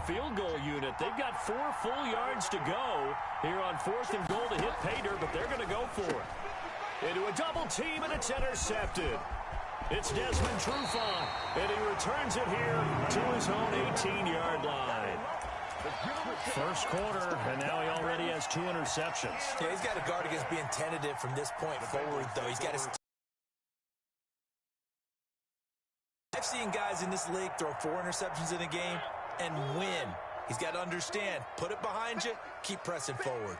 field goal unit. They've got 4 full yards to go here on 4th and goal to hit pay dirt, but they're going to go for it. Into a double team, and it's intercepted. It's Desmond Trufant, and he returns it here to his own 18-yard line. First quarter, and now he already has 2 interceptions. Yeah, he's got to guard against being tentative from this point forward, though. He's got to... I've seen guys in this league throw 4 interceptions in a game and win. He's got to understand, put it behind you, keep pressing forward.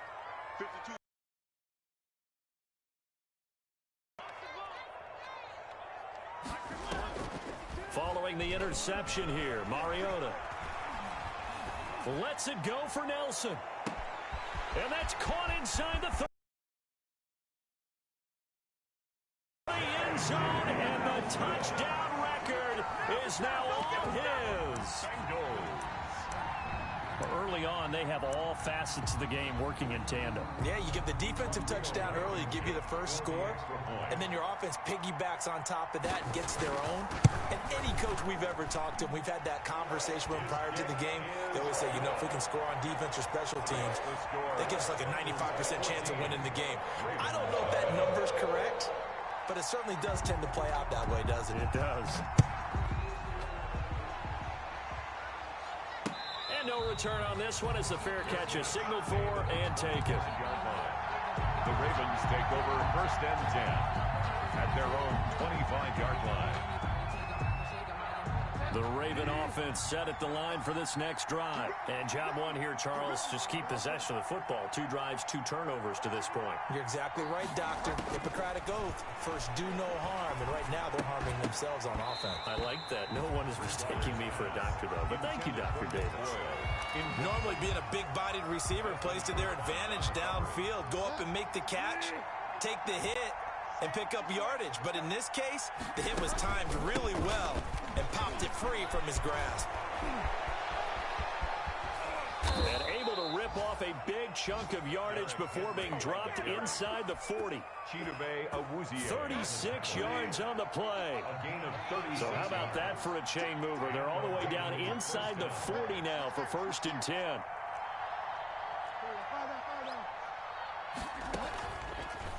Following the interception here, Mariota lets it go for Nelson. And that's caught inside the 30. The end zone, and the touchdown record is now all his. Early on, they have all facets of the game working in tandem. Yeah, you give the defensive touchdown early, give you the first score, and then your offense piggybacks on top of that and gets their own. And any coach we've ever talked to, we've had that conversation with them prior to the game. They always say, you know, if we can score on defense or special teams, that gives us like a 95% chance of winning the game. I don't know if that number's correct, but it certainly does tend to play out that way, doesn't it? It does. No return on this one as the fair catch is signaled for and taken. The Ravens take over 1st and 10 at their own 25-yard line. The Raven offense set at the line for this next drive. And job one here, Charles, just keep possession of the football. 2 drives, 2 turnovers to this point. You're exactly right, Doctor. Hippocratic oath. First, do no harm. And right now, they're harming themselves on offense. I like that. No one is mistaking me for a doctor, though. But thank you, Dr. Davis. Normally, being a big-bodied receiver plays to their advantage downfield. Go up and make the catch, take the hit, and pick up yardage. But in this case, the hit was timed really well and popped it free from his grasp. And able to rip off a big chunk of yardage before being dropped inside the 40. 36 yards on the play. So how about that for a chain mover? They're all the way down inside the 40 now for 1st and 10.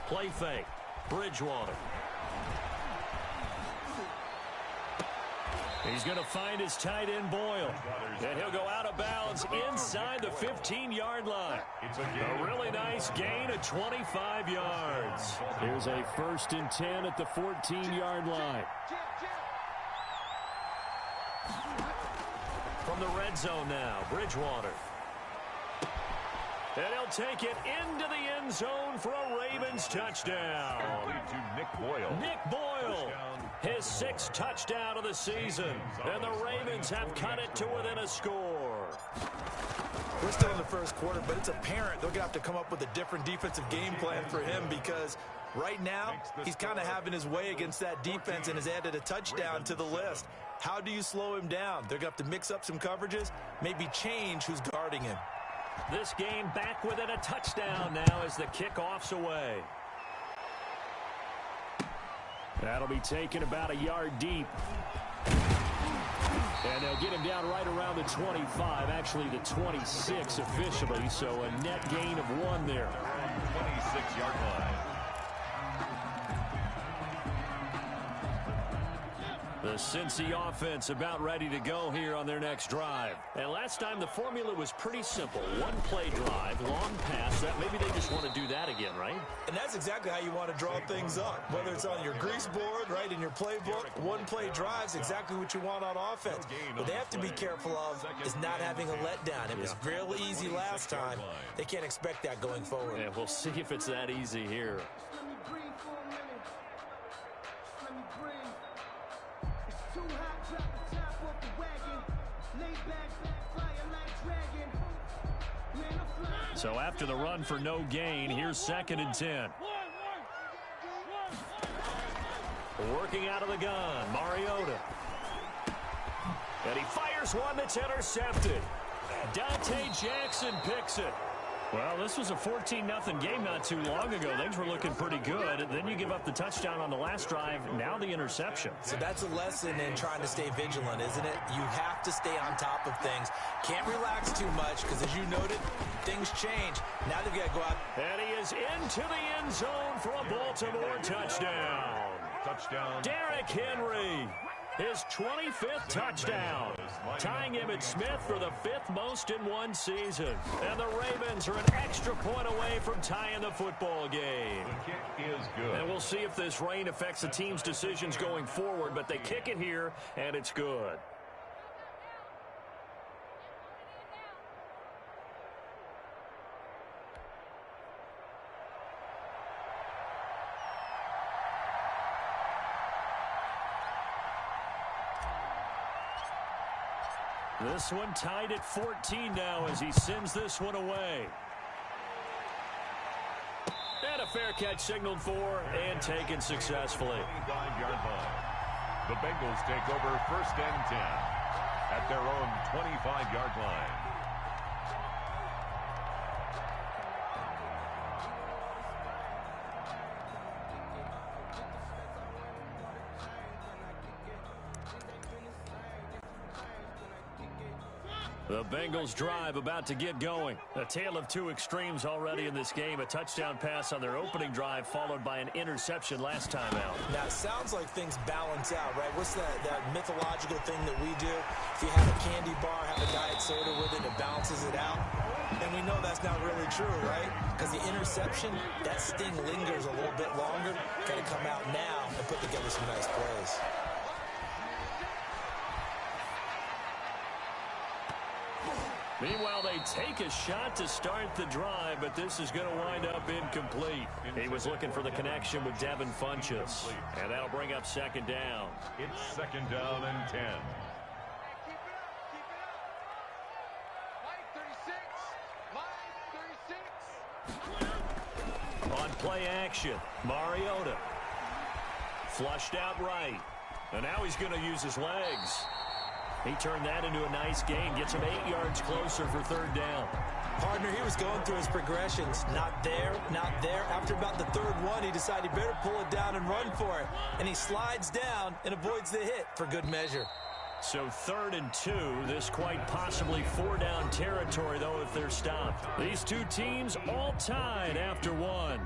Play fake. Bridgewater. He's going to find his tight end, Boyle. And he'll go out of bounds inside the 15-yard line. A really nice gain of 25 yards. Here's a 1st and 10 at the 14-yard line. From the red zone now, Bridgewater. And he'll take it into the end zone for a Ravens touchdown. To Nick Boyle. Nick Boyle, his 6th touchdown of the season. And the Ravens have cut it to within a score. We're still in the first quarter, but it's apparent they're going to have to come up with a different defensive game plan for him because right now he's kind of having his way against that defense and has added a touchdown to the list. How do you slow him down? They're going to have to mix up some coverages, maybe change who's guarding him. This game back within a touchdown now as the kickoff's away. That'll be taken about a yard deep. And they'll get him down right around the 25, actually the 26 officially, so a net gain of 1 there. 26-yard line. The Cincy offense about ready to go here on their next drive. And last time the formula was pretty simple. 1-play drive, long pass. That maybe they just want to do that again, right? And that's exactly how you want to draw things up. Whether it's on your grease board, right, in your playbook, 1-play drives exactly what you want on offense. What they have to be careful of is not having a letdown. It was real easy last time. They can't expect that going forward. Yeah, we'll see if it's that easy here. So after the run for no gain, here's 2nd and 10. Working out of the gun, Mariota. And he fires one that's intercepted. Dante Jackson picks it. Well, this was a 14-0 game not too long ago. Things were looking pretty good. And then you give up the touchdown on the last drive, now the interception. So that's a lesson in trying to stay vigilant, isn't it? You have to stay on top of things. Can't relax too much because, as you noted, things change. Now they've got to go out. And he is into the end zone for a Baltimore touchdown. Touchdown. Derrick Henry. His 25th touchdown, tying Emmitt Smith for the 5th most in one season. And the Ravens are an extra point away from tying the football game. The kick is good. And we'll see if this rain affects the team's decisions going forward, but they kick it here, and it's good. This one tied at 14 now as he sends this one away. And a fair catch signaled for and taken successfully. 25-yard line. The Bengals take over 1st and 10 at their own 25-yard line. The Bengals drive about to get going. A tale of two extremes already in this game. A touchdown pass on their opening drive followed by an interception last time out. Now, it sounds like things balance out, right? What's that mythological thing that we do? If you have a candy bar, have a diet soda with it, it balances it out. And we know that's not really true, right? Because the interception, that sting lingers a little bit longer. Got to come out now and put together some nice plays. Meanwhile, they take a shot to start the drive, but this is going to wind up incomplete. He was looking for the connection with Devin Funchess, and that'll bring up 2nd down. It's 2nd down and 10. On play action, Mariota. Flushed out right. And now he's going to use his legs. He turned that into a nice gain. Gets him 8 yards closer for 3rd down. Partner, he was going through his progressions. Not there, not there. After about the 3rd one, he decided he better pull it down and run for it. And he slides down and avoids the hit for good measure. So 3rd and 2. This quite possibly 4-down territory, though, if they're stopped. These two teams all tied after 1.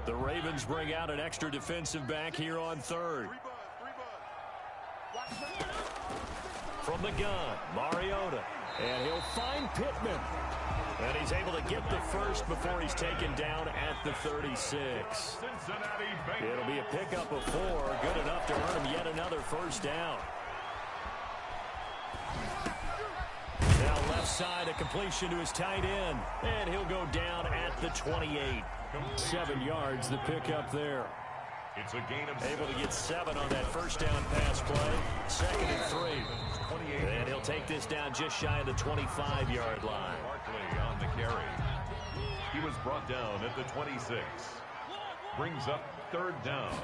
The Ravens bring out an extra defensive back here on 3rd. From the gun, Mariota. And he'll find Pittman. And he's able to get the first before he's taken down at the 36. It'll be a pickup of 4. Good enough to earn him yet another 1st down. Now left side, a completion to his tight end. And he'll go down at the 28. 7 yards, the pickup there. It's a gain of able to get 7 on that 1st down pass play. 2nd and 3. And he'll take this down just shy of the 25-yard line. Barkley on the carry. He was brought down at the 26. Brings up 3rd down.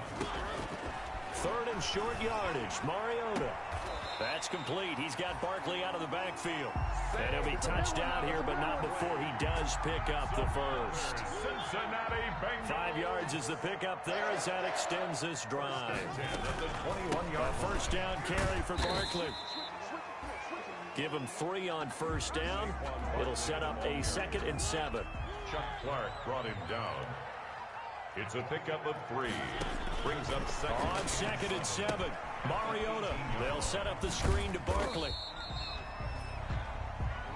3rd and short yardage. Mariota. That's complete. He's got Barkley out of the backfield. And he'll be touched out here, but not before he does pick up the first. Cincinnati Bengals. 5 yards is the pickup there as that extends this drive. A 1st down carry for Barkley. Give him 3 on 1st down. It'll set up a 2nd and 7. Chuck Clark brought him down. It's a pickup of 3. Brings up 2nd. On 2nd and 7. Mariota. They'll set up the screen to Barkley.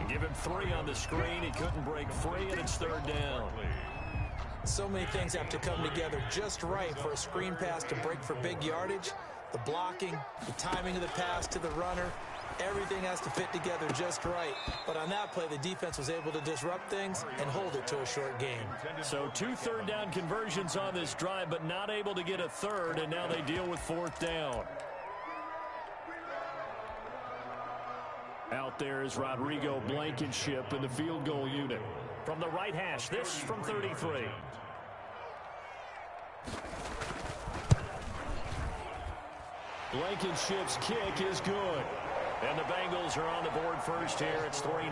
Give him 3 on the screen. He couldn't break free, and it's 3rd down. So many things have to come together just right for a screen pass to break for big yardage. The blocking, the timing of the pass to the runner, everything has to fit together just right. But on that play, the defense was able to disrupt things and hold it to a short game. So 2 3rd down conversions on this drive, but not able to get a 3rd, and now they deal with 4th down. Out there is Rodrigo Blankenship in the field goal unit. From the right hash, this from 33. Blankenship's kick is good. And the Bengals are on the board first here. It's 3-0.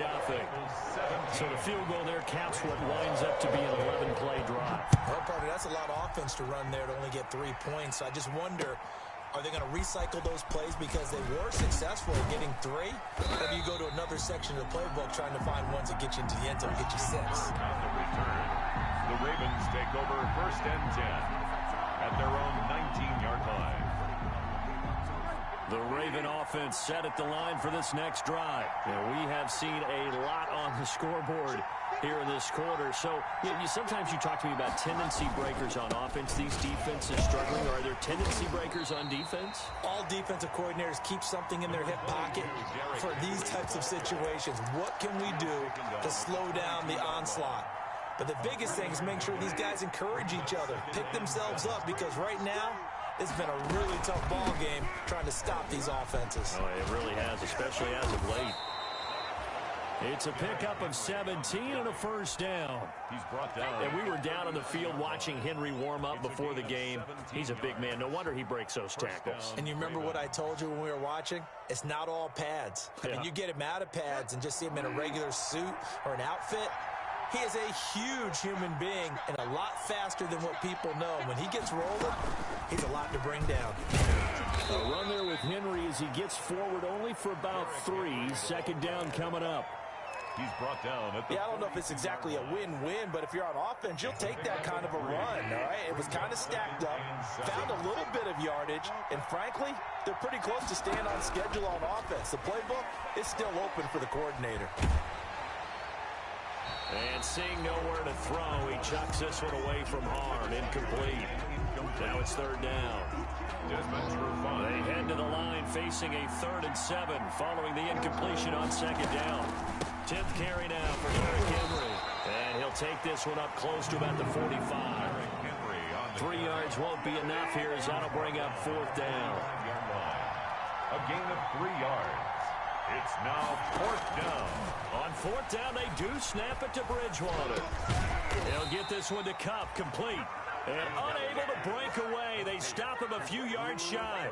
So the field goal there counts what winds up to be an 11-play drive. Well, partner, that's a lot of offense to run there to only get 3 points. I just wonder, are they going to recycle those plays because they were successful at getting 3? Or do you go to another section of the playbook trying to find ones that get you into the end zone, get you 6? On the return, the Ravens take over first and 10 at their own 19-yard line. The Raven offense set at the line for this next drive. And we have seen a lot on the scoreboard here in this quarter. So sometimes you talk to me about tendency breakers on offense. These defenses struggling. Are there tendency breakers on defense? All defensive coordinators keep something in their hip pocket for these types of situations. What can we do to slow down the onslaught? But the biggest thing is make sure these guys encourage each other, pick themselves up, because right now, it's been a really tough ball game trying to stop these offenses. Oh, it really has, especially as of late. It's a pickup of 17 and a first down. He's brought down. And we were down on the field watching Henry warm up before the game. He's a big man. No wonder he breaks those tackles. And you remember what I told you when we were watching? It's not all pads. I mean, you get him out of pads and just see him in a regular suit or an outfit. He is a huge human being and a lot faster than what people know. When he gets rolling, he's a lot to bring down. A run there with Henry as he gets forward only for about 3. Second down coming up. He's brought down at the I don't know if it's exactly a win-win, but if you're on offense, you'll take that kind of a run, all right? It was kind of stacked up, found a little bit of yardage, and frankly, they're pretty close to staying on schedule on offense. The playbook is still open for the coordinator. And seeing nowhere to throw, he chucks this one away from harm. Incomplete. Now it's third down. They head to the line facing a 3rd and 7 following the incompletion on second down. 10th carry now for Derrick Henry. And he'll take this one up close to about the 45. 3 yards won't be enough here as that'll bring up 4th down. A gain of 3 yards. It's now 4th down. On 4th down, they do snap it to Bridgewater. They'll get this one to Cup, complete. And unable to break away. They stop him a few yards shy.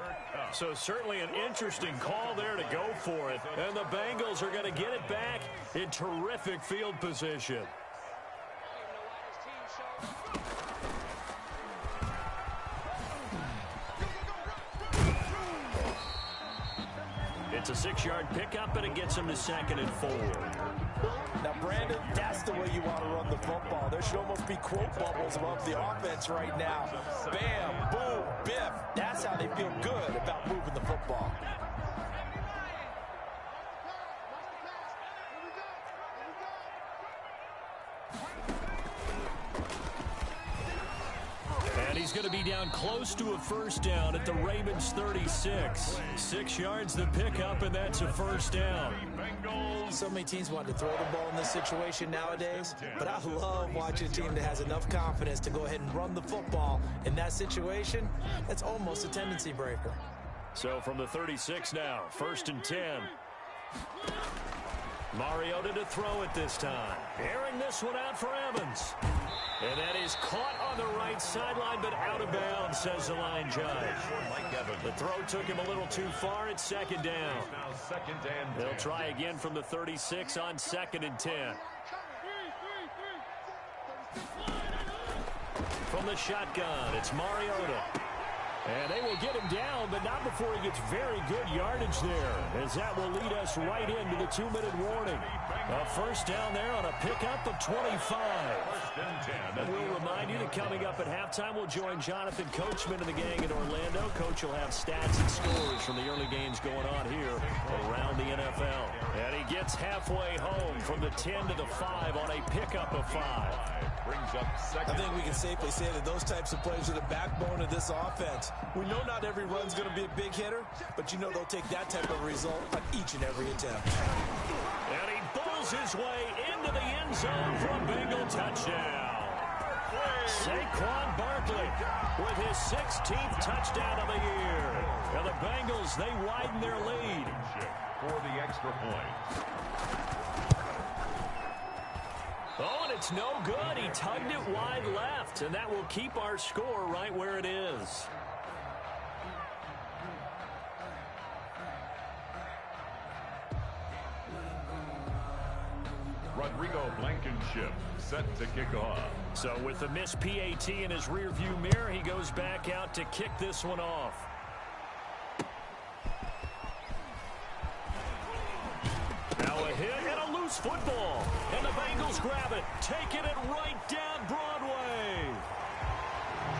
So certainly an interesting call there to go for it. And the Bengals are going to get it back in terrific field position. It's a 6-yard pickup, and it gets him to 2nd and 4. Now, Brandon, that's the way you want to run the football. There should almost be quote bubbles above the offense right now. Bam, boom, biff. That's how they feel good about moving the football. And he's going to be down close to a first down at the Ravens 36. 6 yards the pickup, and that's a first down. So many teams want to throw the ball in this situation nowadays, but I love watching a team that has enough confidence to go ahead and run the football. In that situation, that's almost a tendency breaker. So from the 36 now, 1st and 10. Mariota to throw it this time. Airing this one out for Evans. And that is caught on the right sideline, but out of bounds, says the line judge. The throw took him a little too far. It's 2nd down. They'll try again from the 36 on 2nd and 10. From the shotgun, it's Mariota. And they will get him down, but not before he gets very good yardage there, as that will lead us right into the 2-minute warning. A first down there on a pickup of 25. And we'll remind you that coming up at halftime, we'll join Jonathan Coachman and the gang in Orlando. Coach will have stats and scores from the early games going on here around the NFL. And he gets halfway home from the 10 to the 5 on a pickup of 5. I think we can safely say that those types of plays are the backbone of this offense. We know not every run's going to be a big hitter, but you know they'll take that type of result on each and every attempt. And he bulls his way into the end zone for a Bengal touchdown. Saquon Barkley with his 16th touchdown of the year. And the Bengals, they widen their lead. For the extra point. Oh, and it's no good. He tugged it wide left, and that will keep our score right where it is. Rodrigo Blankenship set to kick off. So with the missed PAT in his rearview mirror, he goes back out to kick this one off. Now a hit and a loose football. And the Bengals grab it, taking it right down Broadway.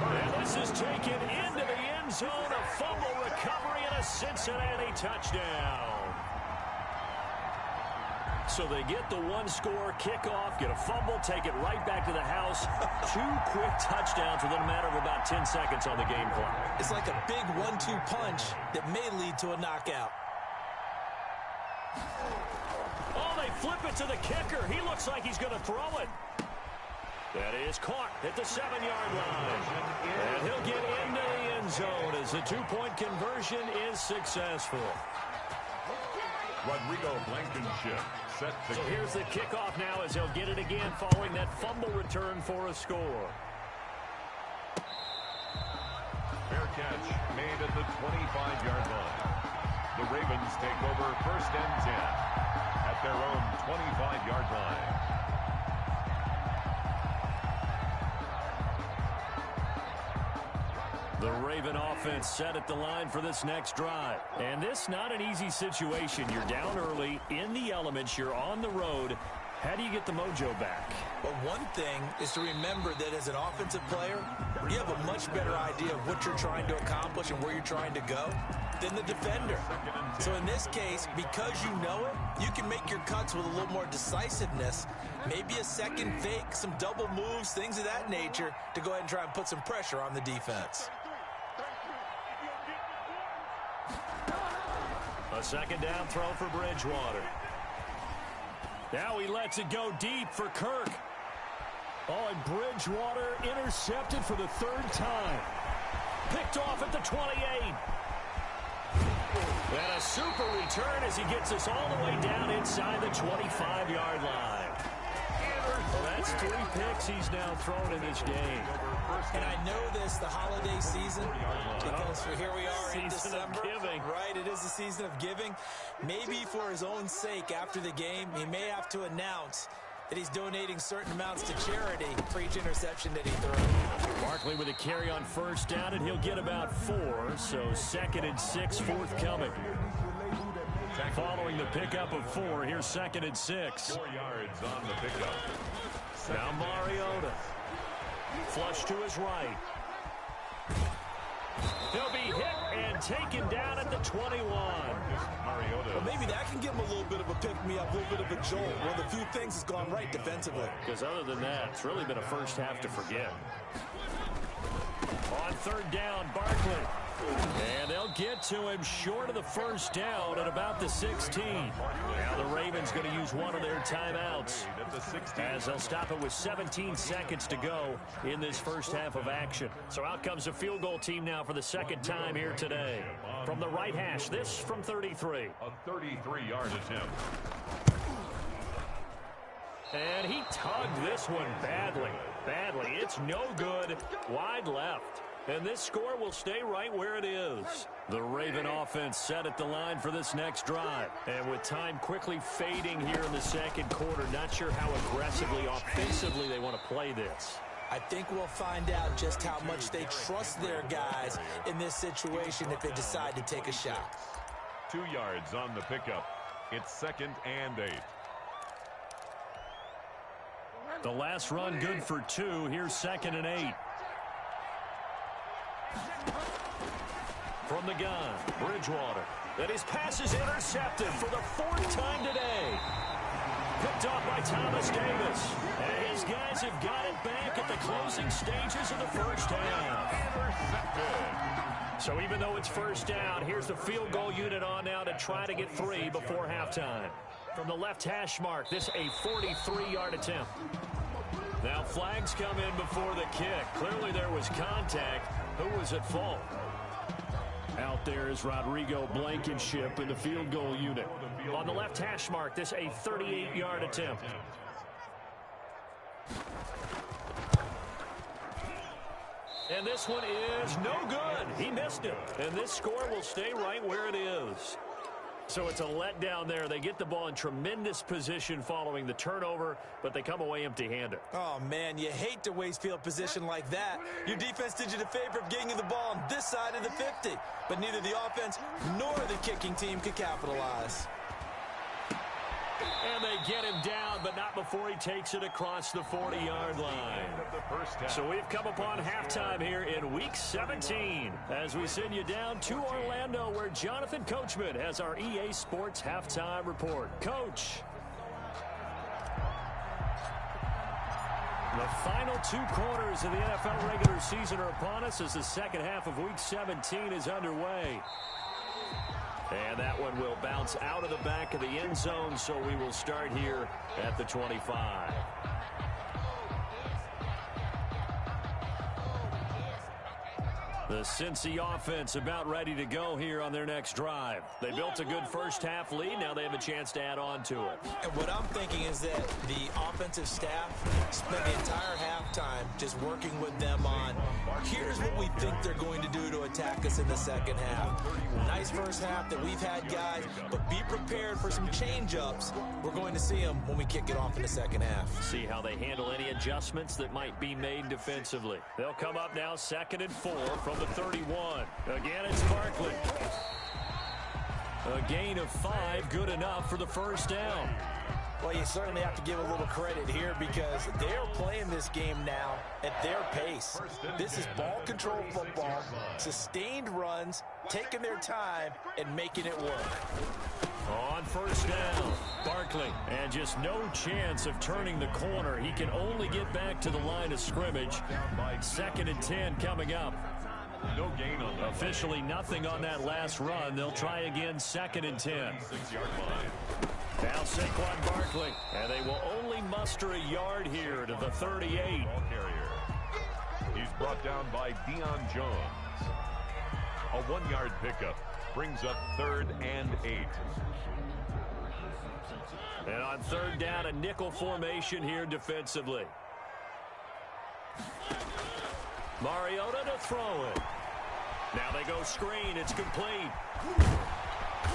And this is taken into the end zone. A fumble recovery and a Cincinnati touchdown. So they get the one-score kickoff, get a fumble, take it right back to the house. 2 quick touchdowns within a matter of about 10 seconds on the game clock. It's like a big 1-2 punch that may lead to a knockout. Oh, they flip it to the kicker. He looks like he's going to throw it. That is caught at the 7-yard line. And he'll get into the end zone as the 2-point conversion is successful. Rodrigo Blankenship set to So here's the kickoff now as he'll get it again following that fumble return for a score. fair catch made at the 25-yard line. The Ravens take over 1st and 10 at their own 25-yard line. The Raven offense set at the line for this next drive. And this not an easy situation. You're down early, in the elements, you're on the road. How do you get the mojo back? Well, one thing is to remember that as an offensive player, you have a much better idea of what you're trying to accomplish and where you're trying to go than the defender. So in this case, because you know it, you can make your cuts with a little more decisiveness, maybe a second fake, some double moves, things of that nature, to go ahead and try and put some pressure on the defense. A second down throw for Bridgewater. Now he lets it go deep for Kirk. Oh, and Bridgewater intercepted for the 3rd time. Picked off at the 28. And a super return as he gets us all the way down inside the 25-yard line. Well, that's 3 picks he's now thrown in this game. And I know this, the holiday season, because here we are in December. Giving. Right, it is the season of giving. Maybe for his own sake after the game, he may have to announce that he's donating certain amounts to charity for each interception that he throws. Barkley with a carry on 1st down, and he'll get about 4. So 2nd and 6 forthcoming. Following the pickup of 4, here's 2nd and 6. 4 yards on the pickup. Now Mariota. Flush to his right. He'll be hit and taken down at the 21. Mariota. Well, maybe that can give him a little bit of a pick-me-up, a little bit of a jolt. One of the few things that's gone right defensively. Because other than that, it's really been a first half to forget. On 3rd down, Barkley. And they'll get to him short of the 1st down at about the 16. Now the Ravens going to use one of their timeouts as they'll stop it with 17 seconds to go in this first half of action. So out comes a field goal team now for the 2nd time here today. From the right hash, this from 33. A 33-yard attempt. And he tugged this one badly. It's no good. Wide left. And this score will stay right where it is. The Raven offense set at the line for this next drive. And with time quickly fading here in the 2nd quarter, not sure how aggressively, offensively they want to play this. I think we'll find out just how much they trust their guys in this situation if they decide to take a shot. 2 yards on the pickup. It's 2nd and 8. The last run good for 2. Here's 2nd and 8. From the gun, Bridgewater. And his pass is intercepted for the 4th time today. Picked off by Thomas Davis. And his guys have got it back at the closing stages of the 1st half. Intercepted. So even though it's 1st down, here's the field goal unit on now to try to get 3 before halftime. From the left hash mark, this a 43-yard attempt. Now flags come in before the kick. Clearly there was contact. Who was at fault? Out there is Rodrigo Blankenship in the field goal unit. On the left hash mark, this a 38-yard attempt. And this one is no good. He missed it. And this score will stay right where it is. So it's a letdown there. They get the ball in tremendous position following the turnover, but they come away empty-handed. Oh, man, you hate to waste field position like that. Your defense did you the favor of getting you the ball on this side of the 50, but neither the offense nor the kicking team could capitalize. And they get him down, but not before he takes it across the 40-yard line. So we've come upon halftime here in Week 17 as we send you down to Orlando, where Jonathan Coachman has our EA Sports Halftime Report. Coach. The final 2 quarters of the NFL regular season are upon us as the second half of Week 17 is underway. And that one will bounce out of the back of the end zone, so we will start here at the 25. The Cincy offense about ready to go here on their next drive. They built a good first-half lead. Now they have a chance to add on to it. And what I'm thinking is that the offensive staff spent the entire halftime just working with them on, here's what we think they're going to do to attack us in the second half. Nice first half that we've had, guys, but be prepared for some change-ups. We're going to see them when we kick it off in the second half. See how they handle any adjustments that might be made defensively. They'll come up now 2nd and 4 from the 31. Again, it's Barkley. A gain of 5, good enough for the first down. Well, you certainly have to give a little credit here because they're playing this game now at their pace. This is ball control football, sustained runs, taking their time, and making it work. On first down, Barkley, and just no chance of turning the corner. He can only get back to the line of scrimmage. 2nd and 10 coming up. No gain on that. Officially nothing on that last run. They'll try again 2nd and 10. 6-yard line. Now Saquon Barkley, and they will only muster a yard here to the 38. Ball carrier. He's brought down by Deion Jones. A 1-yard pickup brings up 3rd and 8. And on 3rd down, a nickel formation here defensively. Mariota to throw it. Now they go screen. It's complete.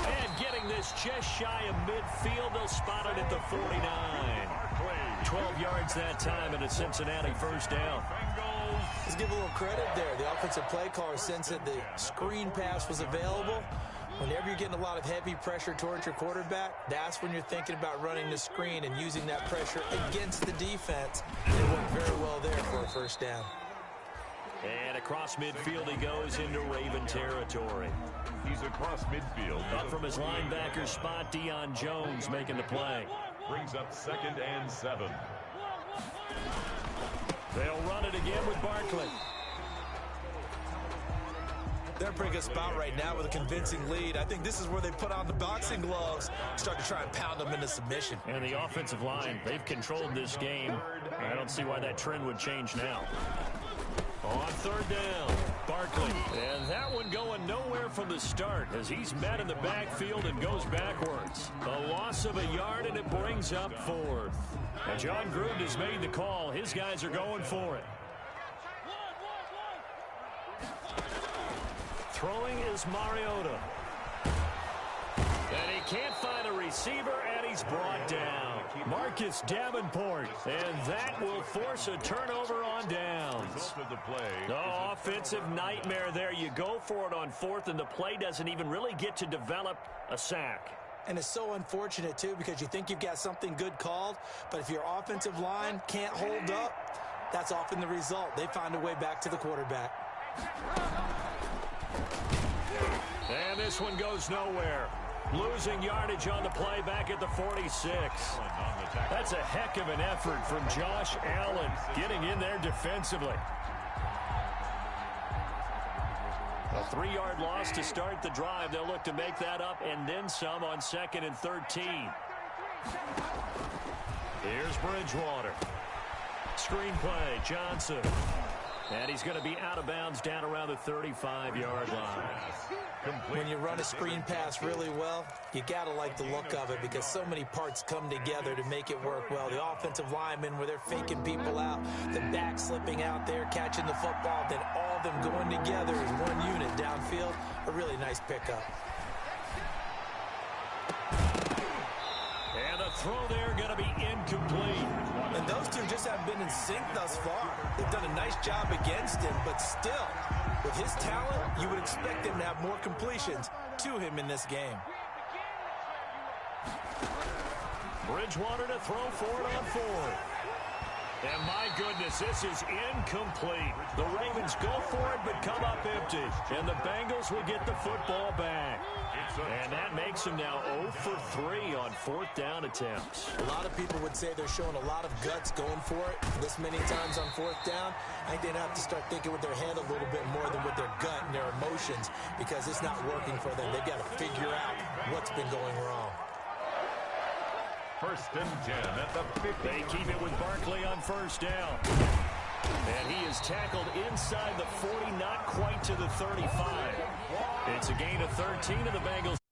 And getting this just shy of midfield. They'll spot it at the 49. 12 yards that time and a Cincinnati first down. Let's give a little credit there. The offensive play caller sensed that the screen pass was available. Whenever you're getting a lot of heavy pressure towards your quarterback, that's when you're thinking about running the screen and using that pressure against the defense. It worked very well there for a first down. And across midfield he goes into Raven territory. He's across midfield. Up from his linebacker spot, Deion Jones making the play. Brings up 2nd and 7. They'll run it again with Barkley. They're in a pretty good spot right now with a convincing lead. I think this is where they put on the boxing gloves, start to try and pound them into submission. And the offensive line, they've controlled this game. I don't see why that trend would change now. On 3rd down, Barkley. And that one going nowhere from the start as he's met in the backfield and goes backwards. A loss of a yard, and it brings up 4th. And John Gruden has made the call. His guys are going for it. Throwing is Mariota. And he can't find a receiver, and he's brought down. Marcus Davenport, and that will force a turnover on downs. The offensive nightmare there. You go for it on 4th, and the play doesn't even really get to develop a sack. And it's so unfortunate, too, because you think you've got something good called, but if your offensive line can't hold up, that's often the result. They find a way back to the quarterback. And this one goes nowhere. Losing yardage on the play back at the 46. That's a heck of an effort from Josh Allen getting in there defensively. A 3-yard loss to start the drive. They'll look to make that up and then some on 2nd and 13. Here's Bridgewater. Screen play, Johnson. And he's going to be out of bounds down around the 35-yard line. When you run a screen pass really well, you got to like the look of it because so many parts come together to make it work well. The offensive linemen, where they're faking people out, the back slipping out there, catching the football, then all of them going together as one unit downfield. A really nice pickup. throw there going to be incomplete. And those two just haven't been in sync thus far. They've done a nice job against him, but still, with his talent, you would expect him to have more completions to him in this game. Bridgewater to throw for it on fourth. And my goodness, this is incomplete. The Ravens go for it, but come up empty. And the Bengals will get the football back. And that makes them now 0 for 3 on fourth down attempts. A lot of people would say they're showing a lot of guts going for it this many times on fourth down. I think they'd have to start thinking with their head a little bit more than with their gut and their emotions, because it's not working for them. They've got to figure out what's been going wrong. First and 10 at the 50. They keep it with Barkley on first down. And he is tackled inside the 40, not quite to the 35. It's a gain of 13 to the Bengals.